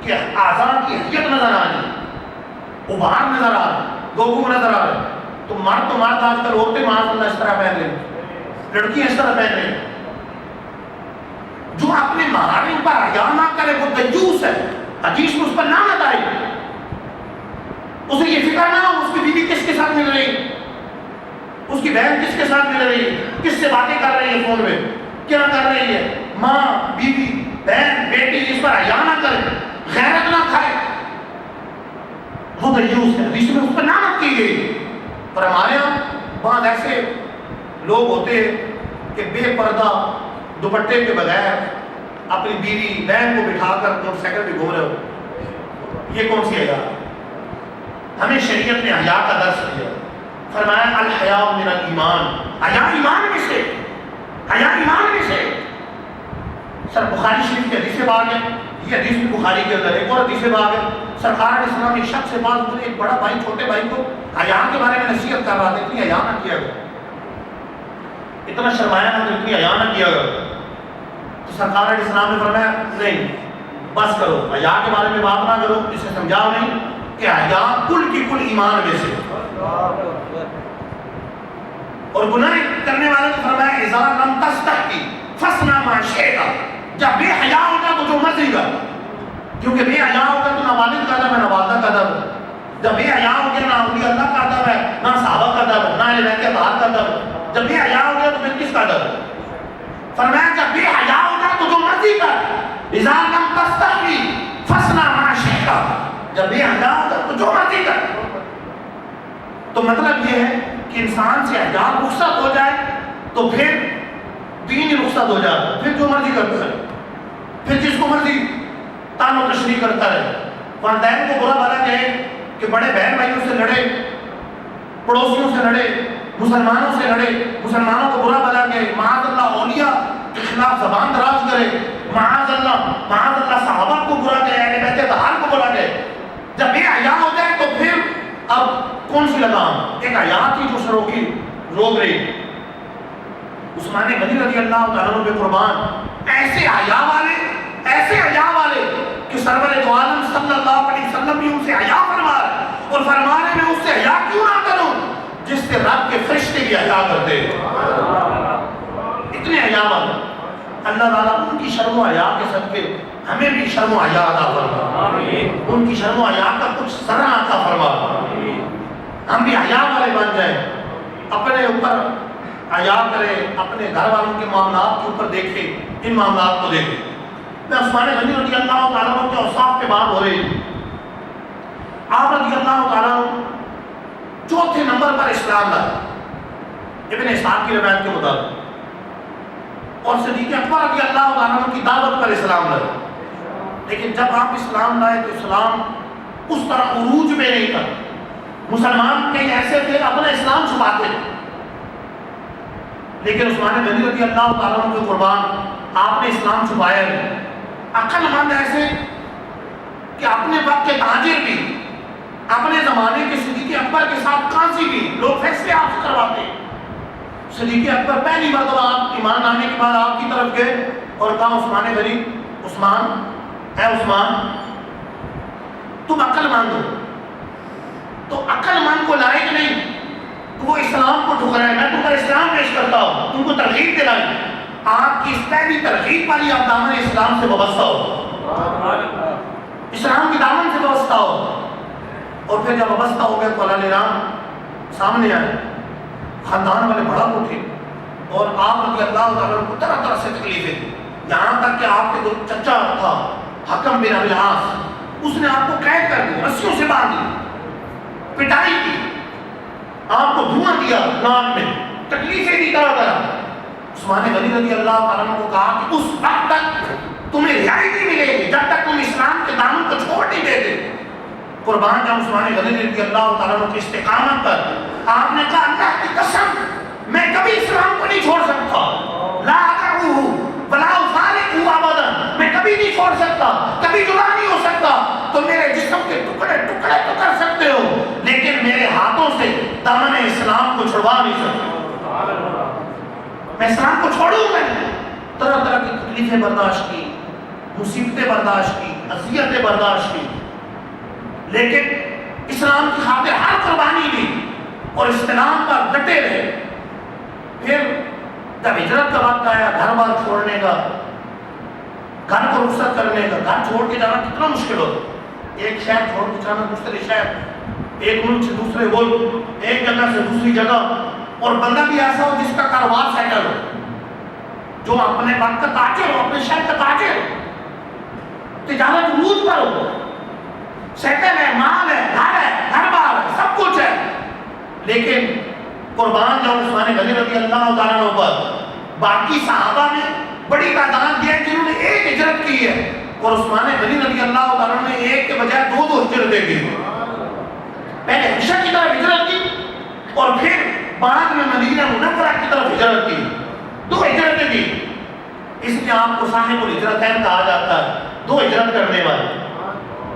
[SPEAKER 1] کہ آزاد کی حیت نظر آ رہی ہے، ابھار نظر آ رہا ہے، گوگو نظر آ رہا ہے. تو مرد آج کل عورتیں معاذ اللہ اس طرح پہن رہی، لڑکیاں اس طرح پہن رہی. جو اپنے محارم پر حیا نہ کرے وہ دیوس ہے، حدیث میں اس پر لعنت آئی. اسے یہ فکر نہ ہو اس کی بیوی کس کے ساتھ مل رہی، اس کی بہن کس کے ساتھ مل رہی ہے، کس سے باتیں کر رہی ہے، فون میں کیا کر رہی ہے. ماں بیوی بہن بیٹی اس پر حیا نہ کرے، غیرت نہ کھائے، وہ دیوس ہے. حدیث میں اس پر لعنت کی گئی. اور ہمارے یہاں بعض ایسے لوگ ہوتے ہیں کہ بے پردہ دوپٹے کے بغیر اپنی بیوی بہن کو بٹھا کر موٹر سائیکل پہ گھوم رہے ہو. یہ کون سی حیا؟ ہمیں شریعت نے حیا کا درس دیا. فرمایا الحیاء من الایمان، حیا ایمان میں سے، حیا ایمان میں سے. سر بخاری شریف کی حدیث باب ہے، یہ حدیث بھی بخاری کے اندر ایک اور حدیث باب ہے. سرکار علیہ السلام ایک شخص سے بات ہوئی، ایک بڑا بھائی چھوٹے بھائی کو حیا کے بارے میں نصیحت کر رہا تھا، اتنی حیا نہ کیا گیا، اتنا شرمایا نہ، اتنی حیا نہ کیا گیا. تو سرکار علیہ السلام نے فرمایا نہیں بس کرو، حیا کے بارے میں بات نہ کرو، اسے سمجھاؤ نہیں کہ حیا کل کی کل ایمان میں سے. اور گناہ کرنے والے کو فرمایا اذا لم تستحی فاصنع ما شئت، جب بے حیا ہوگا تو جو مرضی کر، کیونکہ بے حیا ہوگا تو نہ والد کا ادب ہے نہ والدہ کا ادب ہے. جب بے حیا ہو گیا نہ اولیاء اللہ کا ادب ہے نہ صحابہ کا ادب ہے نہ اہل بیت اطہار کا ادب ہے. جب بے حیا ہو گیا تو پھر کس کا ادب ہے؟ فرمایا جب بے حیا ہوگا تو جو مرضی کر، اذا لم تستحی فاصنع ما شئت، جب بے حیا ہوگا تو جو مرضی کر. تو مطلب یہ ہے کہ انسان سے حیا رخصت ہو جائے تو پھر دین ہی رخصت ہو جائے، پھر جو مرضی کرتا ہے، پھر جس کو مرضی تان و تشریح کرتا ہے. والدین کو برا بھلا کہے کہ بڑے بہن بھائیوں سے لڑے، پڑوسیوں سے لڑے، مسلمانوں سے لڑے، مسلمانوں کو برا بھلا کہے، معاذ اللہ اولیاء کے خلاف زبان دراز کرے، معاذ اللہ صحابہ کو برا کہے، اہل بیت اطہار کو برا کہے. جب بے حیا ہو جائے تو پھر اب کون سی لگام؟ ایک حیا تھی جو سروکی روک رہی. عثمان غنی رضی اللہ تعالیٰ عنہ پہ قربان ایسے حیا والے کہ سرور دو عالم صلی اللہ علیہ وسلم بھی ان سے حیا فرما رہے اور فرما رہے میں اس سے حیا کیوں نہ کروں جس سے رب کے فرشتے بھی حیا کرتے. اتنے حیا والے. اللہ تعالیٰ ان کی شرم و حیا کے صدقے ہمیں بھی شرم و حیا عطا فرما، ان کی شرم و حیا کا کچھ ذرا عطا فرما، ہم بھی حیا والے بن جائیں، اپنے اوپر حیا کریں، اپنے گھر والوں کے معاملات کے اوپر دیکھیں، ان معاملات کو دیکھیں. میں عثمان غنی رضی اللہ تعالیٰ عنہ کے اوصاف کے بات ہو رہی ہے. آپ رضی اللہ تعالیٰ عنہ چوتھے نمبر پر اسلام لائے ابن اسحاق کی روایت کے مطابق، اور صدیق اکبر رضی اللہ تعالیٰ عنہ کی دعوت پر اسلام لائے. لیکن جب آپ اسلام لائے تو اسلام اس طرح عروج میں نہیں تھا. مسلمان کئی ایسے تھے اپنا اسلام چھپاتے، لیکن عثمان غنی رضی اللہ تعالیٰ عنہ کے قربان آپ نے اسلام چھپایا نہیں. عقل مند ایسے کہ اپنے وقت کے تاجر بھی، اپنے زمانے کے صدیق اکبر کے ساتھ قاضی بھی لوگ فیصلے آپ سے کرواتے ہیں۔ صدیق اکبر پہلی مرتبہ آپ ایمان لانے کے بعد آپ کی طرف گئے اور کہا عثمان غنی، عثمان، اے عثمان تم عقل مند ہو، تو عقل مند کو لائق نہیں کہ وہ اسلام کو ٹھکرائے، میں تم پر اسلام پیش کرتا ہوں، تم کو ترغیب دلائی۔ آپ کی اس پہلی ترغیب والی آپ دامن اسلام سے وابستہ ہو، اسلام کی دامن سے وابستہ ہو۔ اور پھر جب وابستہ ہو گئے تو اللہ رام سامنے آئے، خاندان والے بڑا اٹھے اور آپ رضی اللہ تعالیٰ کو طرح طرح سے تکلیفیں دی، یہاں تک کہ آپ کے جو چچا تھا حکم بن ابی العاص، اس نے آپ کو قید کر دی، رسیوں سے باندھ دی، پٹائی کی، آپ کو دھواں دیا ناک میں، تکلیفیں دی طرح طرح۔ عثمان غنی رضی اللہ تعالیٰ کو کہا کہ اس وقت تک تمہیں رہائی نہیں ملے گی جب تک تم اسلام کے دامن کو چھوڑ نہیں دیتے۔ قربان جاؤں عثمان غنی رضی اللہ تعالیٰ کی استقامت پر، آپ نے کہا اللہ کی قسم میں کبھی اسلام کو نہیں چھوڑ سکتا، لا اقعہ ولا افارقہ ابدا، میں کبھی نہیں چھوڑ سکتا، کبھی جدا نہیں ہو سکتا۔ تو میرے جسم کے ٹکڑے ٹکڑے تو کر سکتے ہو لیکن میرے ہاتھوں سے دامن اسلام کو چھڑوا نہیں سکتے، میں اسلام کو چھوڑوں گا۔ طرح طرح کی تکلیفیں برداشت کی، مصیبتیں برداشت کی، اذیتیں برداشت کی، لیکن اسلام کی خاطر ہر قربانی دی اور اسلام پر ڈٹے رہے۔ پھر جب ہجرت کا وقت آیا، گھر بار چھوڑنے کا، گھر کو رخصت کرنے کا، گھر چھوڑ کے جانا کتنا مشکل ہوتا، ایک شہر چھوڑ کے جانا دوسرے شہر، ایک ملک سے دوسرے ملک، ایک جگہ سے دوسری جگہ، اور بندہ بھی ایسا ہو جس کا کاروبار سیٹل ہو، جو اپنے وقت کا تاجر ہو، اپنے شہر کا تاجر ہو، تجارت عروج پر ہو، سیٹل ہے، مال ہے، گھر بار ہے، سب کچھ ہے، لیکن قربان جاؤں عثمان غنی رضی اللہ تعالیٰ عنہ پر باقی صحابہ نے بڑی تعداد دیا جنہوں نے ایک ہجرت کی ہے، اور عثمان غنی رضی اللہ تعالیٰ نے ایک کے بجائے دو ہجرتیں کی، پہلے حبشہ کی طرف ہجرت کی اور پھر بعد میں مدینہ منورہ کی طرف ہجرت کی، دو ہجرتیں کی۔ اس لیے آپ کو صاحب الہجرتین کہا جاتا ہے، دو ہجرت کرنے والے،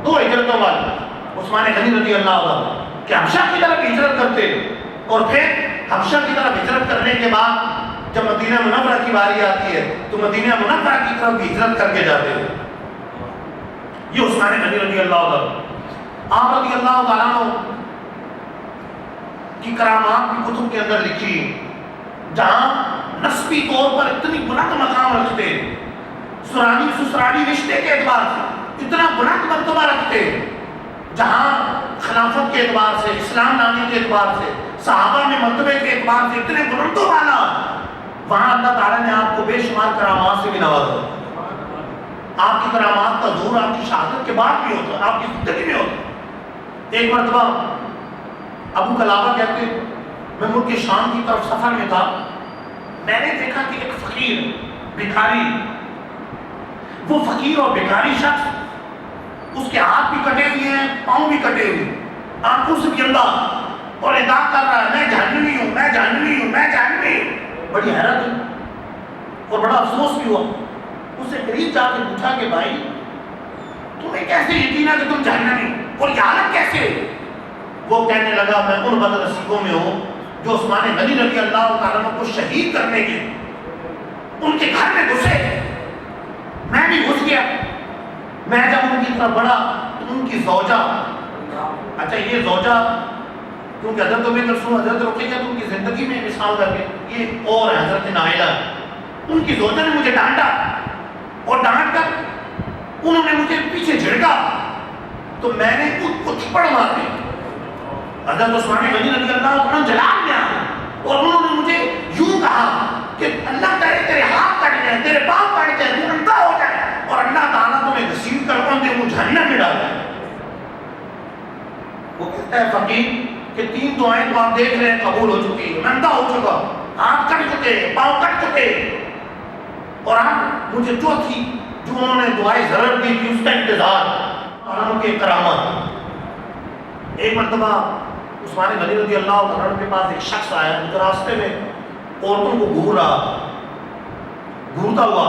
[SPEAKER 1] دو ہجرتوں والے۔ عثمان غنی رضی اللہ عنہ کہ حبشہ کی طرف ہجرت کرتے اور پھر حبشہ کی طرف ہجرت کرنے کے بعد جب مدینہ منورہ کی باری آتی ہے تو مدینہ منورہ کی طرف بھی ہجرت کر کے جاتے ہیں۔ یہ عثمان غنی رضی اللہ عنہ، آپ رضی اللہ تعالیٰ عنہ کی کرامات کی کتب کے اندر لکھی، جہاں نسبی طور پر اتنی بلند مقام رکھتے، سسرالی رشتے کے اعتبار سے اتنا بلند مرتبہ رکھتے، جہاں خلافت کے اعتبار سے، اسلام لانے کے اعتبار سے، صحابہ میں مرتبے کے اعتبار سے اتنے بلند و بالا، وہاں اللہ تعالیٰ نے آپ کو بے شمار کرامات سے بھی نوازا۔ آپ کی کرامات کا ظہور آپ کی شہادت کے بعد بھی ہوتا ہے، آپ کی زندگی میں ہوتا ہے۔ ایک مرتبہ ابو قلابہ کہتے میں ملک شام کی طرف سفر میں تھا، میں نے دیکھا کہ ایک فقیر بھکاری، وہ فقیر اور بھکاری شخص، اس کے ہاتھ بھی کٹے ہوئے ہیں، پاؤں بھی کٹے ہوئے، آنکھوں سے بھی اللہ، اور ادا کر رہا ہے میں جہنمی ہوں، میں جہنمی ہوں، میں جہنمی ہوں۔ بڑی حیرت ہوئی اور بڑا افسوس بھی ہوا۔ اسے قریب جا کے پوچھا کہ بھائی تمہیں کیسے یقین ہے کہ تم جہنمی ہو اور یہ حالت کیسے ہے؟ وہ کہنے لگا میں ان بد نصیبوں میں ہوں جو عثمان غنی رضی اللہ تعالیٰ کو شہید کرنے کے ان کے گھر میں گھسے، میں بھی گھس گیا۔ میں جب ان کی طرف بڑھا تو ان کی زوجہ، اچھا یہ زوجہ کیونکہ حضرت ابی کلثوم حضرت رقیہ تو ان کی زندگی میں مثال کر کے یہ اور حضرت نائلہ، ان کی زوجہ نے مجھے ڈانٹا اور ڈانٹ کر انہوں نے مجھے پیچھے جھڑکا تو میں نے ان کو تھپڑ مار دی۔ حضرت عثمان غنی رضی اللہ عنہ جلال میں آئے اور انہوں نے مجھے یوں کہا کہ اللہ کرے تیرے ہاتھ کٹ جائے، تیرے پاؤں کٹ جائے، تو اندھا ہو جائے اور اللہ تعالیٰ تمہیں گھسیٹ کر اندھے منہ جہنم میں ڈال دے۔ وہ کہتا ہے فقیر کہ 3 دعائیں تو آپ دیکھ رہے ہیں قبول ہو چکی، میں اندھا ہو چکا، ہاتھ کٹ چکے، پاؤں کٹ چکے، اور آپ مجھے چوتھی جو انہوں نے دعائیں ضرر دی تھی اس کا انتظار، اللہ کے کرامت۔ ایک مرتبہ عثمان غنی رضی اللہ عنہ کے پاس ایک شخص آیا جو راستے میں عورتوں کو گھورتا ہوا،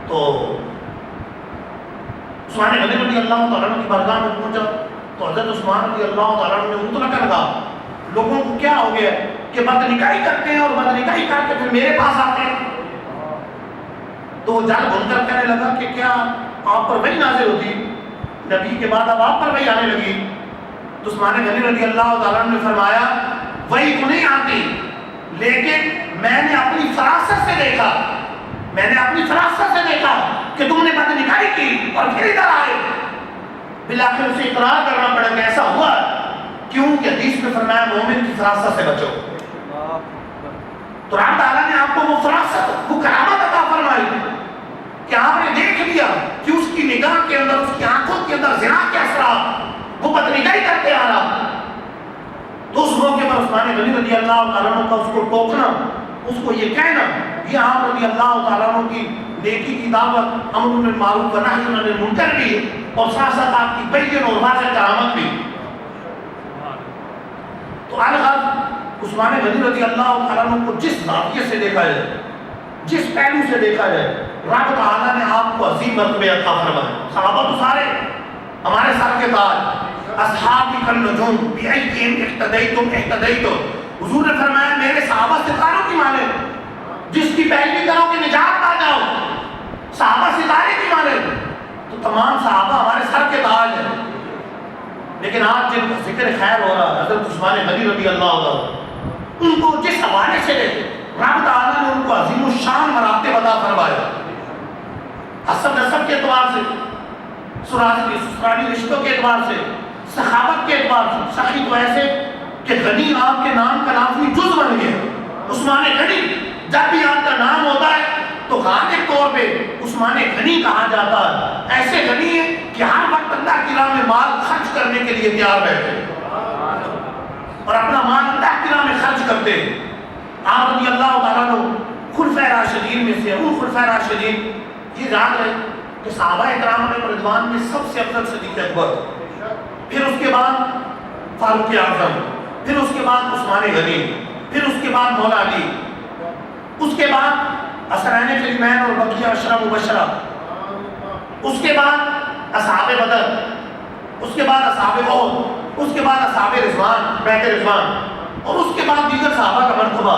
[SPEAKER 1] تو عثمان غنی رضی اللہ تعالیٰ عنہ کی بارگاہ میں پہنچا تو حضرت عثمان رضی اللہ تعالیٰ عنہ نے مطلقاً کہا لوگوں کو کیا ہو گیا کہ بد نکاحی کرتے ہیں اور بد نکاحی کر کے پھر میرے پاس آتے ہیں. تو وہ جل بن کر کہنے لگا کہ کیا آپ پر وحی نازل ہوتی نبی کے بعد اب آپ پر وحی آنے لگی؟ تو عثمان غنی رضی اللہ تعالیٰ عنہ نے فرمایا وحی تو نہیں آتی لیکن میں نے اپنی فراست سے دیکھا کہ تم نے بد نکاحی کی اور پھر ادھر آئے. بالآخر اسے اقرار کرنا پڑا کہ ایسا ہوا کیوں کہ حدیث میں فرمایا مومن کی فراست سے بچو. تو رب تعالیٰ نے آپ کو وہ فراست وہ کرامت عطا فرمائی کہ آپ نے دیکھ لیا کہ اس کی نگاہ کے اندر اس کی آنکھوں کے اندر زنا کے اثرات وہ بد نکاحی کرتے آ رہا. تو اس موقع پر عثمان غنی رضی اللہ تعالیٰ عنہ کا اس کو ٹوکنا اس کو یہ کہنا یہ آپ رضی اللہ تعالیٰ عنہ کی نیکی کی دعوت امر بالمعروف و نہی عن المنکر بھی اور ساتھ ساتھ آپ کی بین اور واضح کرامت بھی. تو الغرض عثمان غنی رضی اللہ تعالیٰ عنہ کو جس زاویے سے دیکھا جائے جس پہلو سے دیکھا جائے رب تعالیٰ نے آپ کو عظیم مرتبہ عطا فرمایا. صحابہ تو سارے ہمارے سر کے تاج اصحابی کالنجوم بأیہم اقتدیتم اہتدیتم. حضور نے فرمایا میرے صحابہ ستاروں کی مانے جس کی پیروی کرو کہ نجات پا جاؤ. صحابہ ستارے کی مانے تو تمام صحابہ ہمارے سر کے تاج ہیں. لیکن آج جن کا ذکر خیر ہو رہا ہے حضرت عثمان غنی رضی اللہ عنہ ان کو جس حوالے سے رب تعالیٰ نے ان کو عظیم الشان مراتب عطا فرمایا. حسب نسب کے اعتبار سے سسرالی رشتوں کے اعتبار سے سخاوت کے اعتبار سے سخی تو ایسے کہ غنی آپ کے نام کا لازمی جز بن گیا. عثمان غنی جب بھی آپ کا نام ہوتا ہے تو غالب طور پہ عثمان غنی کہا جاتا ہے. ایسے غنی ہے کہ ہر وقت اللہ کی راہ میں مال خرچ کرنے کے لیے تیار بیٹھے اور اپنا مال اللہ کی راہ میں خرچ کرتے. آپ رضی اللہ تعالیٰ عنہ خلفائے راشدین میں سے ان خلفائے راشدین یہ یاد رہے کہ صحابہ کرام علیہم رضوان میں سب سے افضل صدیق اکبر پھر اس کے بعد فاروق اعظم پھر اس کے بعد عثمان غنی پھر اس کے بعد مولا علی اس کے بعد اسرائین کریمین اور بقیہ عشرہ مبشرہ اس کے بعد اصحاب بدر اس کے بعد اصحاب احد اس کے بعد اصحاب رضوان بیعت رضوان اور اس کے بعد دیگر صحابہ کا مرتبہ.